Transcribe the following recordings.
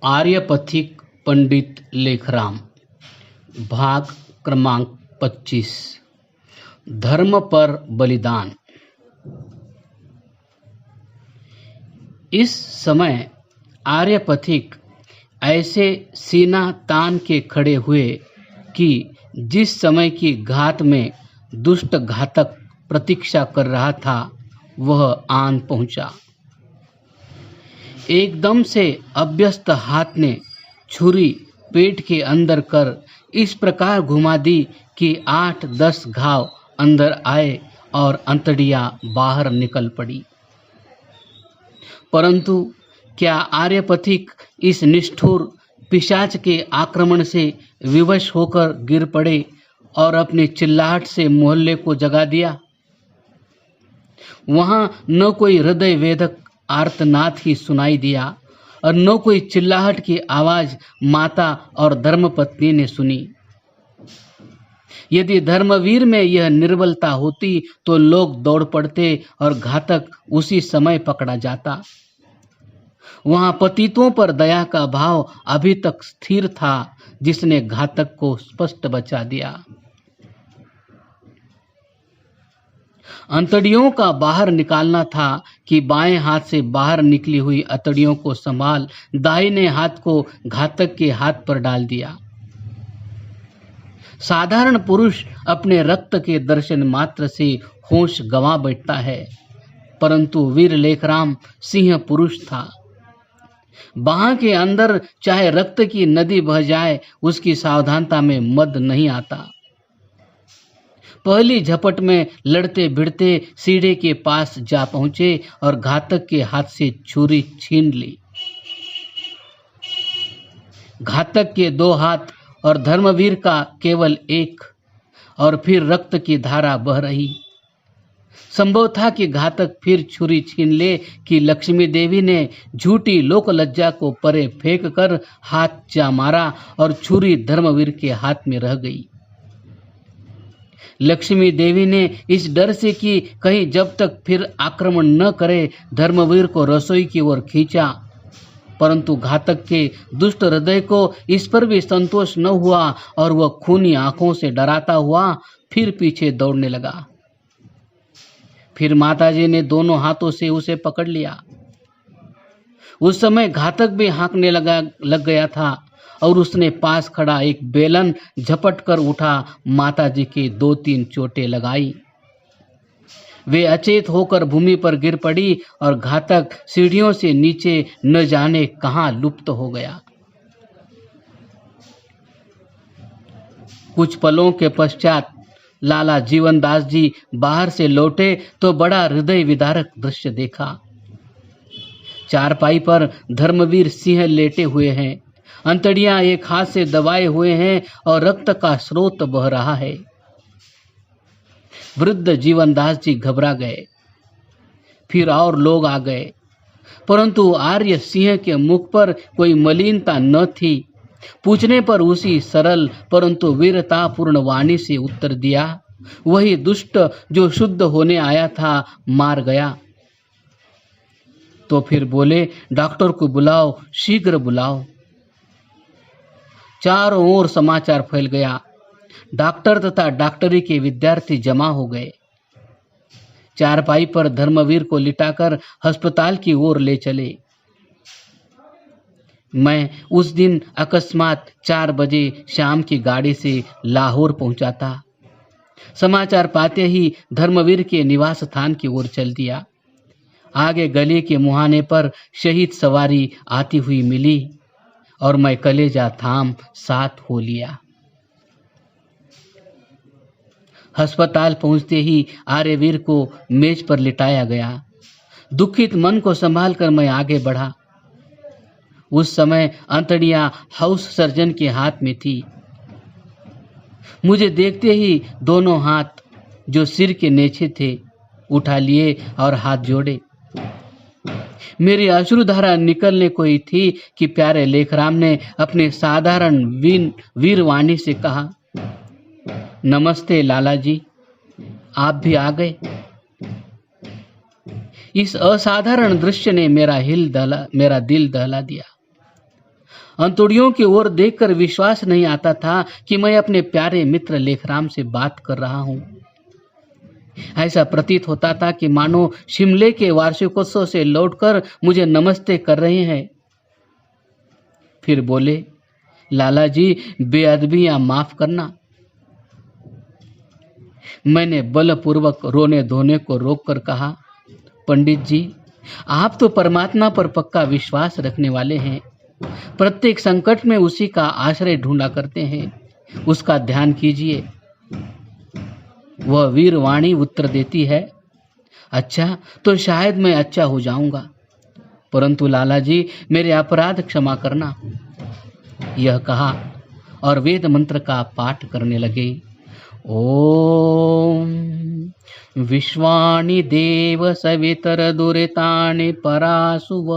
आर्यपथिक पंडित लेखराम भाग क्रमांक 25 धर्म पर बलिदान। इस समय आर्यपथिक ऐसे सीना तान के खड़े हुए कि जिस समय की घात में दुष्ट घातक प्रतीक्षा कर रहा था वह आन पहुंचा। एकदम से अभ्यस्त हाथ ने छुरी पेट के अंदर कर इस प्रकार घुमा दी कि 8-10 घाव अंदर आए और अंतड़ियां बाहर निकल पड़ी। परंतु क्या आर्यपथिक इस निष्ठुर पिशाच के आक्रमण से विवश होकर गिर पड़े और अपनी चिल्लाहट से मोहल्ले को जगा दिया? वहां न कोई हृदय वेदक आर्तनाद ही सुनाई दिया और न कोई चिल्लाहट की आवाज माता और धर्मपत्नी ने सुनी। यदि धर्मवीर में यह निर्बलता होती तो लोग दौड़ पड़ते और घातक उसी समय पकड़ा जाता। वहां पतितों पर दया का भाव अभी तक स्थिर था, जिसने घातक को स्पष्ट बचा दिया। अंतड़ियों का बाहर निकालना था कि बाएं हाथ से बाहर निकली हुई अंतड़ियों को संभाल दाहिने हाथ को घातक के हाथ पर डाल दिया। साधारण पुरुष अपने रक्त के दर्शन मात्र से होश गंवा बैठता है, परंतु वीर लेखराम सिंह पुरुष था। बाह के अंदर चाहे रक्त की नदी बह जाए, उसकी सावधानता में मद नहीं आता। पहली झपट में लड़ते भिड़ते सीढ़े के पास जा पहुंचे और घातक के हाथ से छुरी छीन ली। घातक के 2 हाथ और धर्मवीर का केवल 1, और फिर रक्त की धारा बह रही। संभव था कि घातक फिर छुरी छीन ले कि लक्ष्मी देवी ने झूठी लोक लज्जा को परे फेंक कर हाथ जा मारा और छुरी धर्मवीर के हाथ में रह गई। लक्ष्मी देवी ने इस डर से कि कहीं जब तक फिर आक्रमण न करे धर्मवीर को रसोई की ओर खींचा, परंतु घातक के दुष्ट हृदय को इस पर भी संतोष न हुआ और वह खूनी आंखों से डराता हुआ फिर पीछे दौड़ने लगा। फिर माताजी ने दोनों हाथों से उसे पकड़ लिया। उस समय घातक भी हाँकने लग गया था और उसने पास खड़ा एक बेलन झपट कर उठा माताजी के 2-3 चोटें लगाई। वे अचेत होकर भूमि पर गिर पड़ी और घातक सीढ़ियों से नीचे न जाने कहां लुप्त हो गया। कुछ पलों के पश्चात लाला जीवनदास जी बाहर से लौटे तो बड़ा हृदय विदारक दृश्य देखा। चारपाई पर धर्मवीर सिंह लेटे हुए हैं, अंतड़ियां एक हाथ से दबाए हुए हैं और रक्त का स्रोत बह रहा है। वृद्ध जीवनदास जी घबरा गए। फिर और लोग आ गए, परंतु आर्य सिंह के मुख पर कोई मलिनता न थी। पूछने पर उसी सरल परंतु वीरतापूर्ण वाणी से उत्तर दिया, वही दुष्ट जो शुद्ध होने आया था मार गया। तो फिर बोले, डॉक्टर को बुलाओ, शीघ्र बुलाओ। चारों ओर समाचार फैल गया। डॉक्टर तथा डॉक्टरी के विद्यार्थी जमा हो गए। चारपाई पर धर्मवीर को लिटाकर अस्पताल की ओर ले चले। मैं उस दिन अकस्मात 4 बजे शाम की गाड़ी से लाहौर पहुंचा था। समाचार पाते ही धर्मवीर के निवास स्थान की ओर चल दिया। आगे गली के मुहाने पर शहीद सवारी आती हुई मिली और मैं कलेजा थाम साथ हो लिया। अस्पताल पहुंचते ही आर्यवीर को मेज पर लिटाया गया। दुखित मन को संभाल कर मैं आगे बढ़ा। उस समय अंतड़ियां हाउस सर्जन के हाथ में थी। मुझे देखते ही दोनों हाथ जो सिर के नीचे थे उठा लिए और हाथ जोड़े। मेरी अश्रुधारा निकलने को ही थी कि प्यारे लेखराम ने अपने साधारण वीर वाणी से कहा, नमस्ते लाला जी, आप भी आ गए। इस असाधारण दृश्य ने मेरा दिल दहला दिया। अंतुड़ियों की ओर देखकर विश्वास नहीं आता था कि मैं अपने प्यारे मित्र लेखराम से बात कर रहा हूं। ऐसा प्रतीत होता था कि मानो शिमले के वार्षिकोत्सव से लौटकर मुझे नमस्ते कर रहे हैं। फिर बोले, लाला जी, बेअदबियां माफ करना। मैंने बलपूर्वक रोने धोने को रोककर कहा, पंडित जी, आप तो परमात्मा पर पक्का विश्वास रखने वाले हैं। प्रत्येक संकट में उसी का आश्रय ढूंढा करते हैं। उसका ध्यान कीजिए। वह वीरवाणी उत्तर देती है, अच्छा तो शायद मैं अच्छा हो जाऊंगा, परंतु लाला जी मेरे अपराध क्षमा करना। यह कहा और वेद मंत्र का पाठ करने लगे। ओम विश्वानि देव सवितर दुरितानि परासुव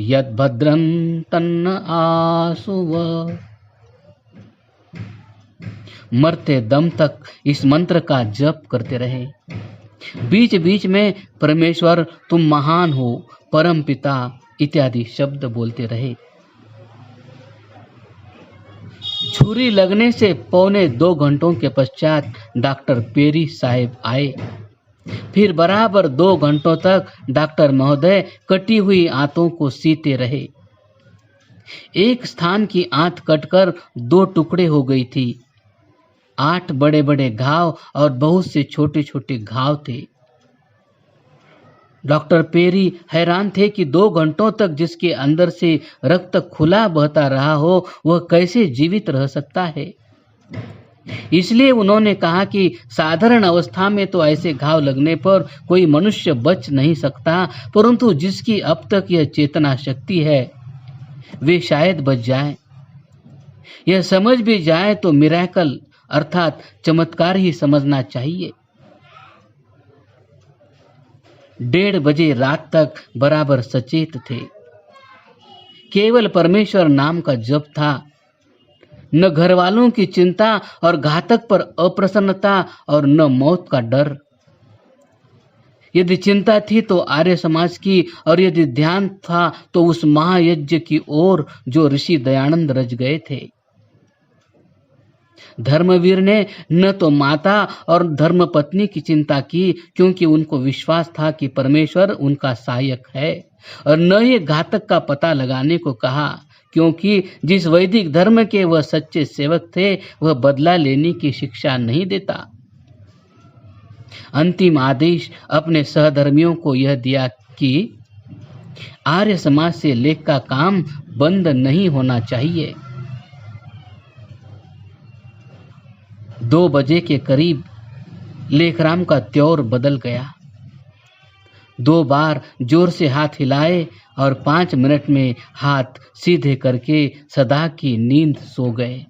यद्भद्रं तन्न आसुव। मरते दम तक इस मंत्र का जप करते रहे। बीच बीच में परमेश्वर तुम महान हो, परम पिता इत्यादि शब्द बोलते रहे। छुरी लगने से 1.25 घंटों के पश्चात डॉक्टर पेरी साहब आए। फिर बराबर 2 घंटों तक डॉक्टर महोदय कटी हुई आंतों को सीते रहे। एक स्थान की आंत कटकर 2 टुकड़े हो गई थी। 8 बड़े बड़े घाव और बहुत से छोटे छोटे घाव थे। डॉक्टर पेरी हैरान थे कि 2 घंटों तक जिसके अंदर से रक्त खुला बहता रहा हो, वह कैसे जीवित रह सकता है। इसलिए उन्होंने कहा कि साधारण अवस्था में तो ऐसे घाव लगने पर कोई मनुष्य बच नहीं सकता, परंतु जिसकी अब तक यह चेतना शक्ति है, वे शायद बच जाएं। यह समझ भी जाए तो मिरेकल अर्थात चमत्कार ही समझना चाहिए। 1:30 बजे रात तक बराबर सचेत थे। केवल परमेश्वर नाम का जप था। न घर वालों की चिंता और घातक पर अप्रसन्नता और न मौत का डर। यदि चिंता थी तो आर्य समाज की, और यदि ध्यान था तो उस महायज्ञ की ओर जो ऋषि दयानंद रच गए थे। धर्मवीर ने न तो माता और धर्मपत्नी की चिंता की, क्योंकि उनको विश्वास था कि परमेश्वर उनका सहायक है, और न ही घातक का पता लगाने को कहा, क्योंकि जिस वैदिक धर्म के वह सच्चे सेवक थे, वह बदला लेने की शिक्षा नहीं देता। अंतिम आदेश अपने सहधर्मियों को यह दिया कि आर्य समाज से लेख का काम बंद नहीं होना चाहिए। 2 बजे के करीब लेखराम का त्योर बदल गया। 2 बार जोर से हाथ हिलाए और 5 मिनट में हाथ सीधे करके सदा की नींद सो गए।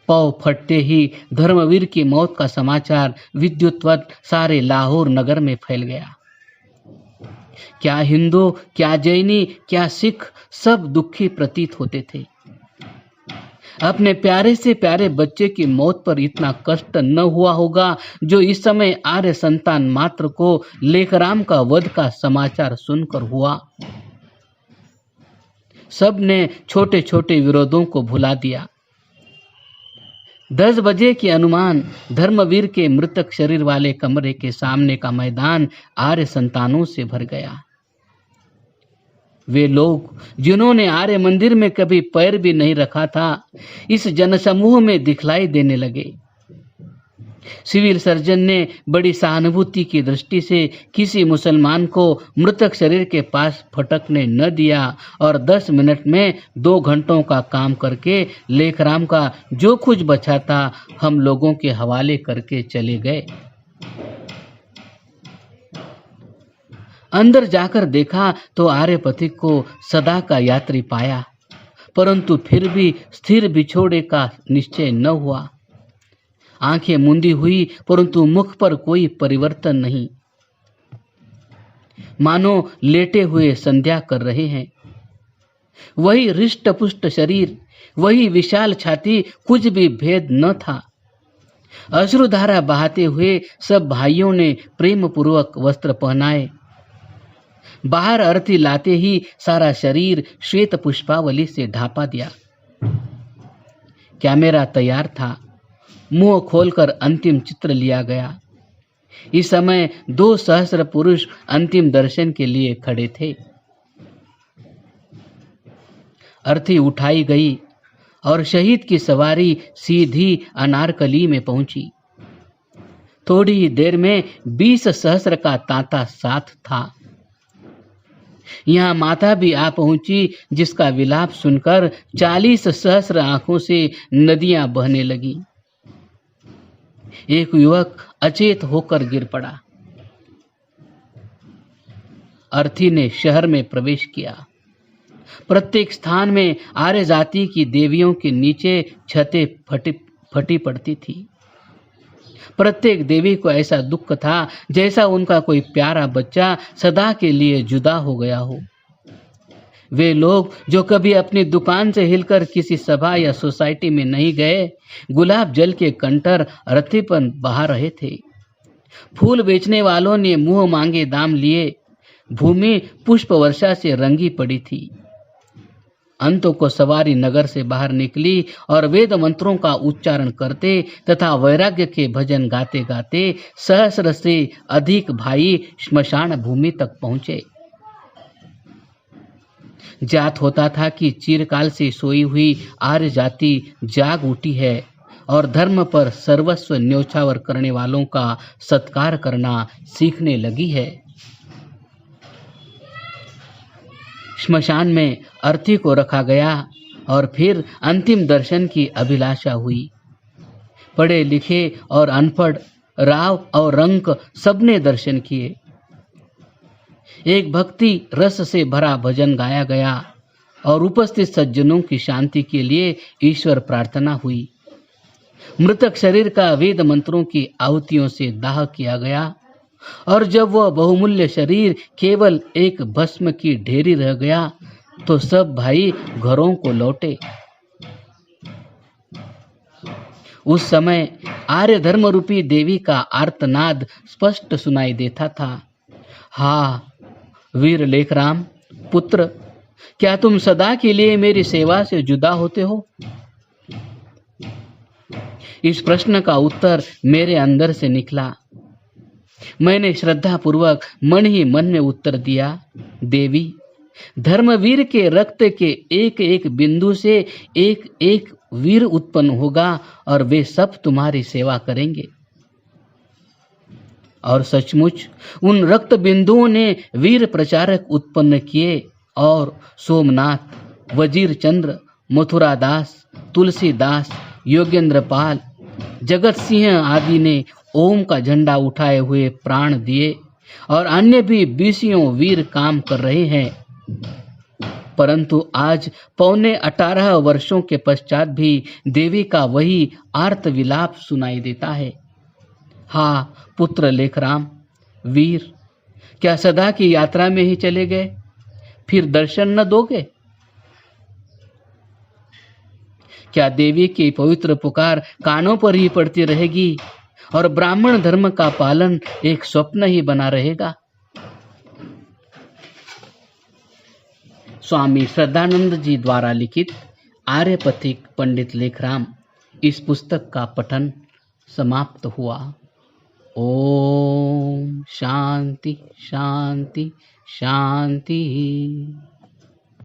पौ फटते ही धर्मवीर की मौत का समाचार विद्युतवत सारे लाहौर नगर में फैल गया। क्या हिंदू, क्या जैनी, क्या सिख, सब दुखी प्रतीत होते थे। अपने प्यारे से प्यारे बच्चे की मौत पर इतना कष्ट न हुआ होगा जो इस समय आर्य संतान मात्र को लेखराम का वध का समाचार सुनकर हुआ। सब ने छोटे छोटे विरोधों को भुला दिया। 10 बजे के अनुमान धर्मवीर के मृतक शरीर वाले कमरे के सामने का मैदान आर्य संतानों से भर गया। वे लोग जिन्होंने आर्य मंदिर में कभी पैर भी नहीं रखा था, इस जनसमूह में दिखलाई देने लगे। सिविल सर्जन ने बड़ी सहानुभूति की दृष्टि से किसी मुसलमान को मृतक शरीर के पास फटकने न दिया और 10 मिनट में 2 घंटों का काम करके लेखराम का जो कुछ बचा था हम लोगों के हवाले करके चले गए। अंदर जाकर देखा तो आर्यपथिक को सदा का यात्री पाया, परंतु फिर भी स्थिर बिछोड़े का निश्चय न हुआ। आंखें मूंदी हुई, परंतु मुख पर कोई परिवर्तन नहीं, मानो लेटे हुए संध्या कर रहे हैं। वही हृष्ट पुष्ट शरीर, वही विशाल छाती, कुछ भी भेद न था। अश्रुधारा बहाते हुए सब भाइयों ने प्रेम पूर्वक वस्त्र पहनाए। बाहर अर्थी लाते ही सारा शरीर श्वेत पुष्पावली से ढापा दिया। कैमरा तैयार था, मुंह खोलकर अंतिम चित्र लिया गया। इस समय 2 सहस्र पुरुष अंतिम दर्शन के लिए खड़े थे। अर्थी उठाई गई और शहीद की सवारी सीधी अनारकली में पहुंची। थोड़ी ही देर में 20 सहस्र का तांता साथ था। यहाँ माता भी आ पहुंची, जिसका विलाप सुनकर 40 सहस्र आंखों से नदियां बहने लगी। एक युवक अचेत होकर गिर पड़ा। अर्थी ने शहर में प्रवेश किया। प्रत्येक स्थान में आर्य जाति की देवियों के नीचे छतें फटी पड़ती थी। प्रत्येक देवी को ऐसा दुख था जैसा उनका कोई प्यारा बच्चा सदा के लिए जुदा हो गया हो। वे लोग जो कभी अपनी दुकान से हिलकर किसी सभा या सोसाइटी में नहीं गए, गुलाब जल के कंटर रत्ती पर बहा रहे थे। फूल बेचने वालों ने मुंह मांगे दाम लिए। भूमि पुष्प वर्षा से रंगी पड़ी थी। अंतों को सवारी नगर से बाहर निकली और वेद मंत्रों का उच्चारण करते तथा वैराग्य के भजन गाते गाते सहस्र से अधिक भाई श्मशान भूमि तक पहुंचे। ज्ञात होता था कि चिरकाल से सोई हुई आर्य जाति जाग उठी है और धर्म पर सर्वस्व न्योछावर करने वालों का सत्कार करना सीखने लगी है। श्मशान में अर्थी को रखा गया और फिर अंतिम दर्शन की अभिलाषा हुई। पढ़े लिखे और अनपढ़, राव और रंक सबने दर्शन किए। एक भक्ति रस से भरा भजन गाया गया और उपस्थित सज्जनों की शांति के लिए ईश्वर प्रार्थना हुई। मृतक शरीर का वेद मंत्रों की आहुतियों से दाह किया गया और जब वह बहुमूल्य शरीर केवल एक भस्म की ढेरी रह गया तो सब भाई घरों को लौटे। उस समय आर्य धर्म रूपी देवी का आर्तनाद स्पष्ट सुनाई देता था। हा वीर लेखराम पुत्र, क्या तुम सदा के लिए मेरी सेवा से जुदा होते हो? इस प्रश्न का उत्तर मेरे अंदर से निकला। मैंने श्रद्धा पूर्वक मन ही मन में उत्तर दिया, देवी, धर्मवीर के रक्त के एक एक बिंदु से एक एक वीर उत्पन्न होगा और वे सब तुम्हारी सेवा करेंगे। और सचमुच उन रक्त बिंदुओं ने वीर प्रचारक उत्पन्न किए और सोमनाथ, वजीर चंद्र, मथुरा दास, तुलसीदास, योगेंद्र पाल, जगत सिंह आदि ने ओम का झंडा उठाए हुए प्राण दिए और अन्य भी 20 वीर काम कर रहे हैं। परंतु आज 18 वर्षों के पश्चात भी देवी का वही आर्त विलाप सुनाई देता है। हाँ पुत्र लेखराम, वीर, क्या सदा की यात्रा में ही चले गए? फिर दर्शन न दोगे? क्या देवी की पवित्र पुकार कानों पर ही पड़ती रहेगी और ब्राह्मण धर्म का पालन एक स्वप्न ही बना रहेगा? स्वामी श्रद्धानंद जी द्वारा लिखित आर्यपथिक पंडित लेखराम, इस पुस्तक का पठन समाप्त हुआ। ओम शांति शांति शांति।